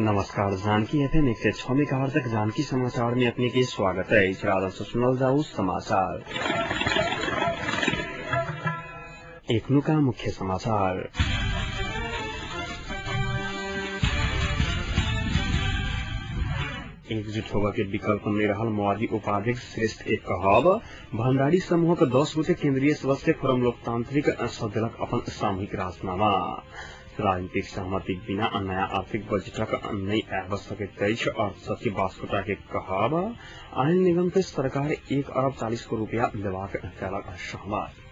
नमस्कार। Janaki FM 106 megahertz Janaki समाचार में अपने के स्वागत है। इस सुनल जाऊ समाचार। एकनु का मुख्य समाचार। एकजुट होगा के विकल्प में रहल माओवादी उपाध्यक्ष श्रेष्ठ एक कहब। भंडारी समूह के 10 गोटे केंद्रीय सदस्य फोरम लोकतांत्रिक सदलक अपन सामूहिक राजीनामा। राजनीतिक सहमति बिना नया आर्थिक बजटक नहीं आब सकैत अछि। अर्थ सचिव बास्कोटा के कहब। आयल निगम के सरकार 1 अरब 40 करोड़ रुपया देबाक कयलक सहमत।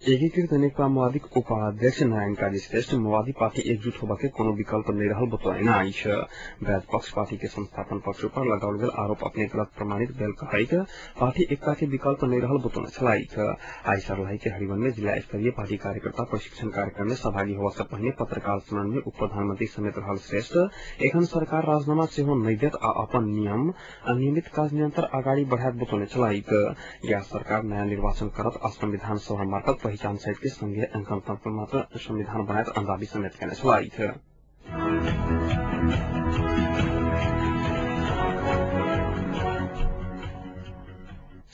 एकीकृत नेकपा माओवादी उपाध्यक्ष नारायण काजी श्रेष्ठ माओवादी पार्टी एकजुट होबा के कोनो विकल्प नहीं रहल बतौना अछि। वैध पक्ष पार्टी के संस्थापन पक्ष पर लगाओल गेल आरोप अपने गलत प्रमाणित भेल कहैत पार्टी एकता के विकल्प नहीं रहल बतौने छलाह। आई सर्लाही के हरिवन में जिला स्तरीय पार्टी कार्यकर्ता प्रशिक्षण कार्यक्रम में सहभागी होबा से पहले पत्रकार सम्मेलन में उप प्रधानमंत्री समेत रहल श्रेष्ठ एखन सरकार राजीनामा सेहो नहीं देत आ अपन नियमित काज निरंतर आगाड़ी बढ़ात बतौने छलाह। या सरकार नया निर्वाचन करत आ संविधान सभा मार्फत पहचान सहित के संघीय गणतंत्र मात्र संविधान बनात अंदाजी समेत कहने छलाह।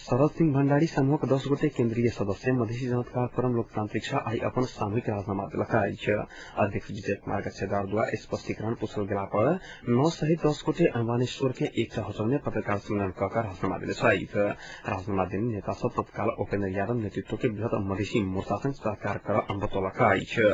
शरद सिंह भंडारी समूह के 10 गोटे केंद्रीय सदस्य मधेसी जनता फोरम लोकतांत्रिक आई अपन सामूहिक राजीनामा दिलक अछि। अध्यक्ष विजय कुमार गच्छेदार द्वारा स्पष्टीकरण पूछल गेला पर 9 सहित 10 गोटे अम्बानेश्वर के एक होटल में पत्रकार सम्मेलन कर राजीनामा दिले छथि। राजीनामा देने नेता सब तत्काल उपेंद्र यादव नेतृत्व के बृहत मधेसी मोर्चा संग सरकार कर बतौलक अछि।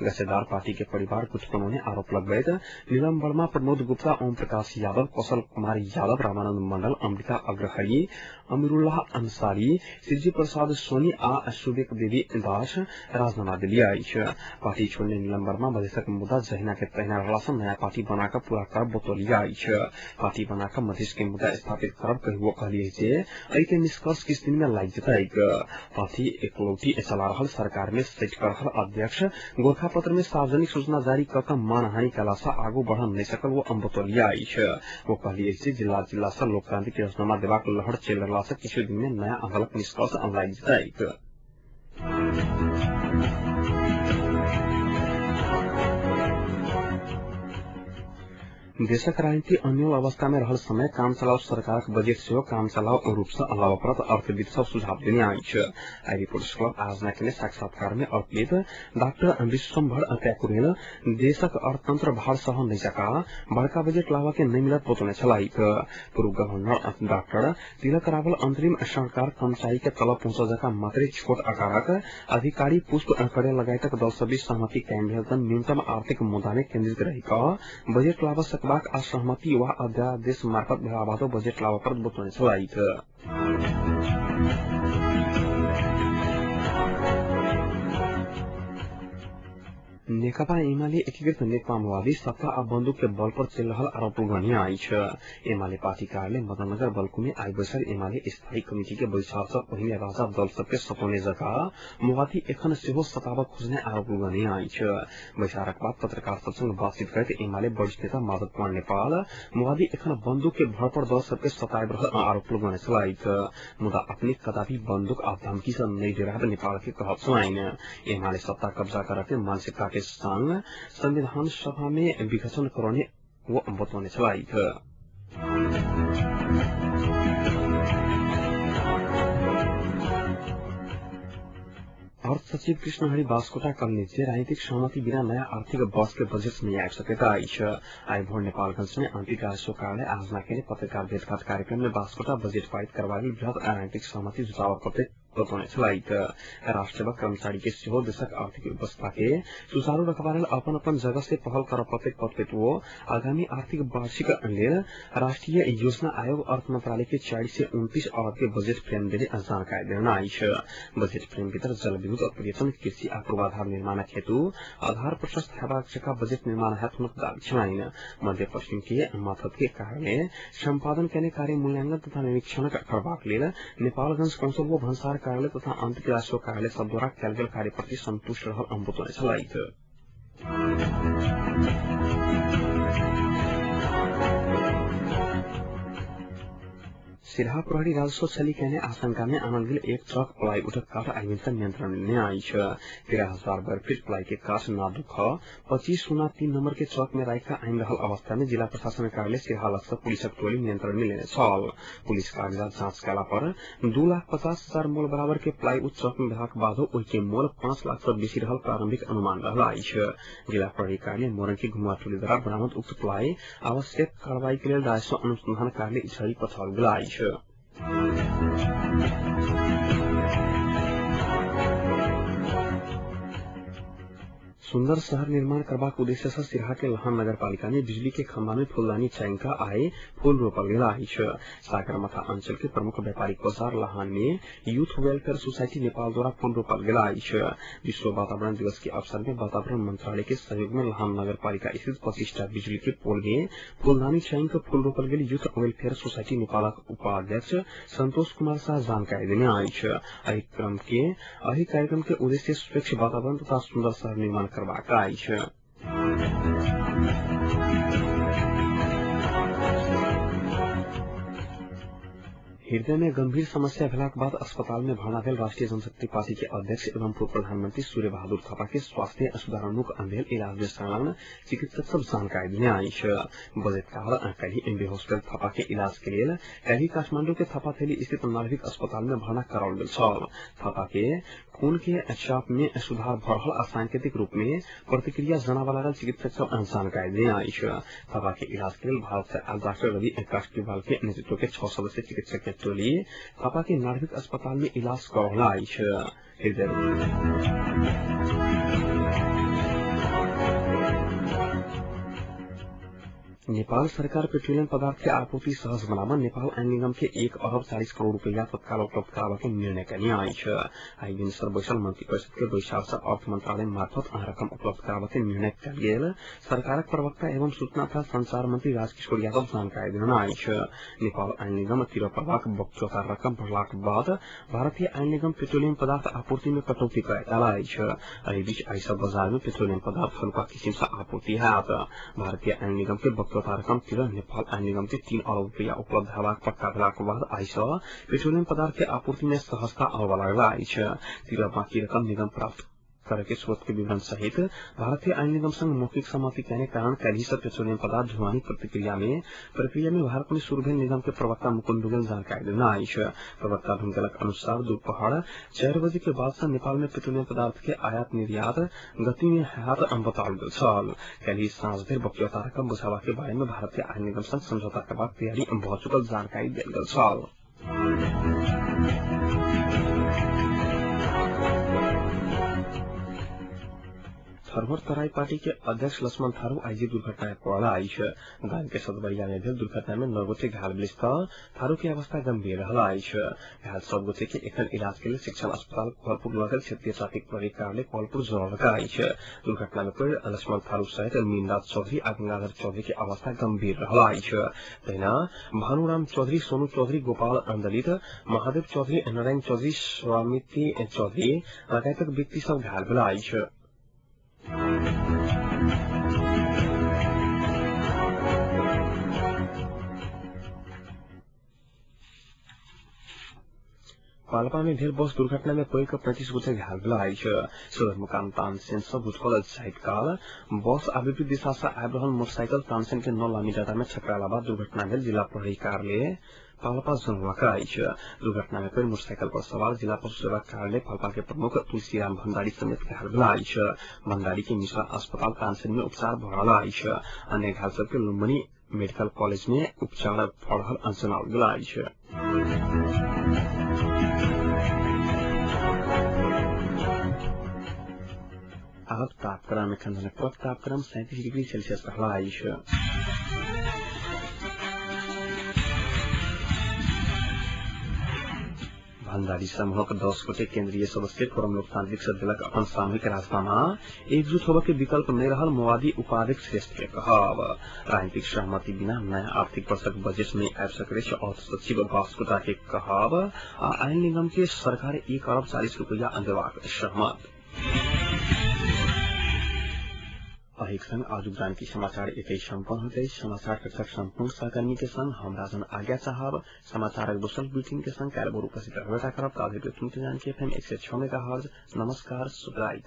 गच्छेदार पार्टी के परिवार गुट बनाने आरोप लगबैत नीलम वर्मा, प्रमोद गुप्ता, ओम प्रकाश यादव, कौशल कुमार यादव, रामानंद मंडल, अमृता अग्रहरी, अमीरुल्लाह अंसारी, सिरजी प्रसाद सोनी आ सुबेक देवी दास राजीनामा दिलिया अछि। पार्टी छोड़ने नीलम वर्मा मधेशक मुद्दा जहिना के तहिना रहला से नया पार्टी बनाकर पूरा कर बतौलिया अछि। पार्टी बनाकर मधेश के मुद्दा स्थापित करब कहियो कहलिए जे एहि के निष्कर्ष किस दिन में लाग जतैक। पार्टी एकलौटी चला रहल सरकार में सैट कर रहल अध्यक्ष गोरखा पत्र में सार्वजनिक सूचना जारी कर मानहानि कला से आगू बढ़ नहीं सकल वो बतौलिया अछि। वो कहलिए जे जिला से लोकतांत्रिक राजीनामा देबाक लहर चल रहला से किछु दिन में नया अदालत निष्कर्ष लाग जतैक। देशक राजनीति अन्योल अवस्था में रहल समय काम चलाओ सरकार के बजट से काम चलाओ रूप से अलावप्रत अर्थविद सब सुझाव देने अछि। आई रिपोर्टर्स क्लब आज के साक्षात्कार में अर्थविद डॉक्टर विश्वम्भर त्याकुरेल देशक अर्थतंत्र भार सह नहीं सका बड़का बजट लावा के नहीं मिलत बतौने छलाह। पूर्व गवर्नर डॉक्टर तिलक रावल अंतरिम सरकार कर्मचारी के तलब पहुंचा जका मात्र छोट आकारक अधिकारी पुष्प करे लगायतक दल से सहमति कायम भेल त न्यूनतम आर्थिक मुद्दा में केंद्रित रही बजट लावा असहमति व अध्यादेश मार्फत भेलाबादो बजट लावा पर बतौने छलाह। नेकपा एमाले एकीकृत नेकपा माओवादी सत्ता आ बंदूक के बल पर चल रहा आरोप गणनीय अछि। एमाले पार्टी कार्यालय मदननगर बल्कू में आई बैसल एमाले स्थायी कमिटी के बैठक से पहले राजा दल सबके सतौने जका माओवादी एखन सेहो सतावक खोजने आरोप गणनीय अछि। बैठक बाद पत्रकार सब संग बातचीत करते एमाले वरिष्ठ नेता माधव कुमार नेपाल माओवादी एखन बंदूक के भर पर दल सबके सताब रहल आरोप लगने छलाह। मुदा अपने कदापि बंदूक आ धमकी से नहीं डराब नेपाल के कहब छलाइन। एमाले सत्ता कब्जा करके मानसिकता के संग संविधान सभा में विघटन करने वो बतौने छलाह। अर्थ सचिव कृष्ण हरि बास्कोटा कहने राजनीतिक सहमति बिना नया आर्थिक वर्ष के बजट नहीं आ सकेता अछि। आई भोर नेपालगंज में आंतरिक राजस्व कार्यालय आजना के पत्रकार भेंटघाट कार्यक्रम में बास्कोटा बजट पारित करवाई बृहत राजनीतिक सहमति जुटाव करते बतौने छलाह। राष्ट्र कर्मचारी के सेहो देशक आर्थिक व्यवस्था के सुचारू रखबा लेल अपन अपन जगह से पहल कर प्रत्येक वो आगामी आर्थिक वार्षिक लेल राष्ट्रीय योजना आयोग अर्थ मंत्रालय के 40 से 29 अरब के बजट फ्रेम देने जानकारी देना अछि। बजट फ्रेम भीतर जल विद्युत और पर्यटन कृषि आ पूर्वाधार निर्माण हेतु आधार प्रशस्त हेबाक जका बजट निर्माण हेतु दाबी छलाइन। मध्य पश्चिम के माथत के कारणे संपादन केने कार्य मूल्यांकन तथा निरीक्षण करबाक लेल नेपालगंज कौंसल व भंसार कार्यालय तथा आंतरिक राजस्व कार्यालय सब द्वारा कयल गेल कार्य प्रति संतुष्ट रहल बतौने छलाह। सिराहा प्रहरी राजस्व छली कहने आशंका में आनंद गिल एक ट्रक प्लाई उठक काठ आइमिनता नियंत्रण में आई 13,000 वर्ग फीट प्लाई के काठ ना दुख 2503 नंबर के ट्रक में राखा आइन रहल अवस्था में जिला प्रशासन कार्यालय सिराहा लक्ष्य पुलिस टोली नियंत्रण में लेने छल। पुलिस कागजात जांच कला पर 2,50,000 मोल बराबर के प्लाई उठ ट्रक में भेलाक बादो ओहि के मोल 5 लाख से बेसी रहल प्रारंभिक अनुमान रहल अछि। जिला प्रहरी कार्यालय मोरंग की घुमा टोली द्वारा बरामद उक्त प्लाई आवश्यक कार्रवाई के लिए राजस्व अनुसंधान कार्यालय इछड़ी पठाओल गेल अछि। सुंदर शहर निर्माण करबाक उद्देश्य से सिराहा के लहान नगर पालिका ने बिजली के खंभा में फूलदानी चैनका आए फूल रोपल गेल अछि। सागरमाथा अंचल के प्रमुख व्यापारिक बाजार लहान में यूथ वेलफेयर सोसाइटी नेपाल द्वारा फूल रोपल गेल अछि। विश्व वातावरण दिवस के अवसर में वातावरण मंत्रालय के सहयोग में लहान नगर पालिका स्थित 25टा बिजली के पोल में फूलदानी चैनक फूल रोपल गेल। यूथ वेलफेयर सोसाइटी नेपाल उपाध्यक्ष संतोष कुमार शाह जानकारी देने अछि। एहि कार्यक्रम के उद्देश्य स्वच्छ वातावरण तथा सुंदर शहर निर्माण करबाक अछि। हृदय में गंभीर समस्या भेलाक बाद अस्पताल में भर्ना भेल राष्ट्रीय जनशक्ति पार्टी के अध्यक्ष एवं पूर्व प्रधानमंत्री सूर्य बहादुर थापा के स्वास्थ्य सुधारोन्मुख अंधेल इलाज में संलग्न चिकित्सक सब जानकारी देने अछि। बजट काल कल एमबी हॉस्पिटल थापा के इलाज के लिए कल काठमांडू के थापा थैली स्थित नार्विक अस्पताल में भर्ना कराओल गेल छल। थापा के खून के चाप में सुधार भ रहल सांकेतिक रूप में प्रतिक्रिया जनावा लागल चिकित्सक सब जानकारी देने अछि। थापा के इलाज के लिए भारत से आयल डॉक्टर रवि काष्टीवाल के नेतृत्व के 6 सदस्यीय चिकित्सक टोली थापा के नार्विक अस्पताल में इलाज कर रहा नेपाल सरकार पेट्रोलियम पदार्थ के आपूर्ति सहज बनावा नेपाल ऐन निगम के 1 अरब 40 करोड़ रुपया तत्काल उपलब्ध करावा के निर्णय करने अछि। आईबीएन सर्वोच्च मंत्रिपरिषद के बैसार से अर्थ मंत्रालय मार्फत रकम उपलब्ध करावा के निर्णय कयल गेल। सरकारक प्रवक्ता एवं सूचना तथा संचार मंत्री राजकिशोर यादव जानकारी देने अछि। नेपाल ऐन निगम तिरो प्रभाग बक्चौता रकम भरलाक बाद भारतीय ऐन निगम पेट्रोलियम पदार्थ आपूर्ति में कटौती करल अछि। एहि बीच आई सब बाजार में पेट्रोलियम पदार्थ हल्का किस्म से आपूर्ति हैत। भारतीय ऐन निगम के रकम तिरह नेपाल ऐन निगम के 3 अरब रुपया उपलब्ध हेबाक पक्का भेलाक बाद आई से पेट्रोलियम पदार्थ के आपूर्ति में सहजता आबय लागल अछि। तिरह बाकी रकम निगम प्राप्त करे के स्रोत के विवरण सहित भारतीय ऐन निगम संग मौखिक सहमति कहने कारण कल से पेट्रोलियम पदार्थ ढुवानी प्रक्रिया में भारत में शुरू भेल निगम के प्रवक्ता मुकुंद डुगेल जानकारी देना अछि। प्रवक्ता ढुंगेलक अनुसार दोपहर 4 बजे के बाद से नेपाल में पेट्रोलियम पदार्थ के आयात निर्यात गति में हैत बताओल गेल छल। कल सांझ देर बक्यौता रकम बुझावा के बारे में भारतीय ऐन निगम संग समझौता करबाक तैयारी भ चुकल जानकारी देल गेल छल। थरहर तराई पार्टी के अध्यक्ष लक्ष्मण थारू आईजी दुर्घटना पड़ल अछि। गांव के सदबरिया में भेल दुर्घटना में 9 गोटे घायल भेल थारू के अवस्था गंभीर रहल अछि। घायल सब गोटे के एखन इलाज के लिए शिक्षण अस्पताल कोहलपुर लगल क्षेत्रीय ट्रैफिक प्रहरी कार्यालय कोहलपुर जोड़ल अछि। दुर्घटना में पड़ल लक्ष्मण थारू सहित मीनराज चौधरी आ गंगाधर चौधरी के अवस्था गंभीर रहल अछि। तहिना भानुराम चौधरी, सोनू चौधरी, गोपाल अंदलित, महादेव चौधरी, नारायण चौधरी, स्वामिति चौधरी लगायतक व्यक्ति सब घायल भेल अछि। पाल्पा में भेल बस दुर्घटना में पड़ि 35 गोटे घायल भेल अछि। सदरमुकाम तानसेन से बुझल जाइत काल बस आ विपरीत दिशा से आबि रहल मोटरसाइकिल तानसेन के 9 लामी डाटा में छकराला बाद दुर्घटना भेल। जिला प्रहरी कार्यालय पाल्पा जनौलक अछि। दुर्घटना में पड़ि मोटरसाइकिल पर सवार जिला पशु सेवा कार्यालय पाल्पा के प्रमुख तुलसीराम भंडारी समेत घायल भेल अछि। भंडारी के मिश्रा अस्पताल तानसेन में उपचार भ रहल अछि। अन्य घायल सबके लुम्बिनी मेडिकल कॉलेज में उपचार भ रहल जनाओल गेल अछि। अब तापक्रम में खंडनक तापक्रम 37 डिग्री सेल्सियस रहल अछि। भंडारी समूहक 10 गोटे केंद्रीय सदस्य फोरम लोकतांत्रिक से दिलक अपन सामूहिक राजनामा एकजुट होबे के विकल्प नहीं रहल मोवादी उपाध्यक्ष श्रेष्ठ के कहब। राजनीतिक सहमति बिना नया आर्थिक वर्षक बजट में आबि सकैत अछि। अर्थ सचिव वास्कुटा के कहब आ आयल निगम के सरकार 1 अरब 40 रुपया देबाक सहमत। अहिक संग आजुक जानकी समाचार एकै सम्पन्न होते समाचार कक्षक सम्पूर्ण सहकर्मी के संग हम राजन आज्ञा साहब समाचारक दोसर बुलेटिन के संग कालबोर उपस्थित रहबेटा करब प्रादेशिक सुनते जानकी एफएम 106 मेगाहर्ज। नमस्कार, शुभ रात।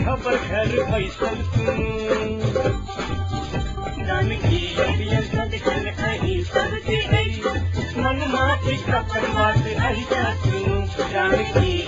खबर घर फैसल जानकी मन माफी खबर बात ऐसा जानकी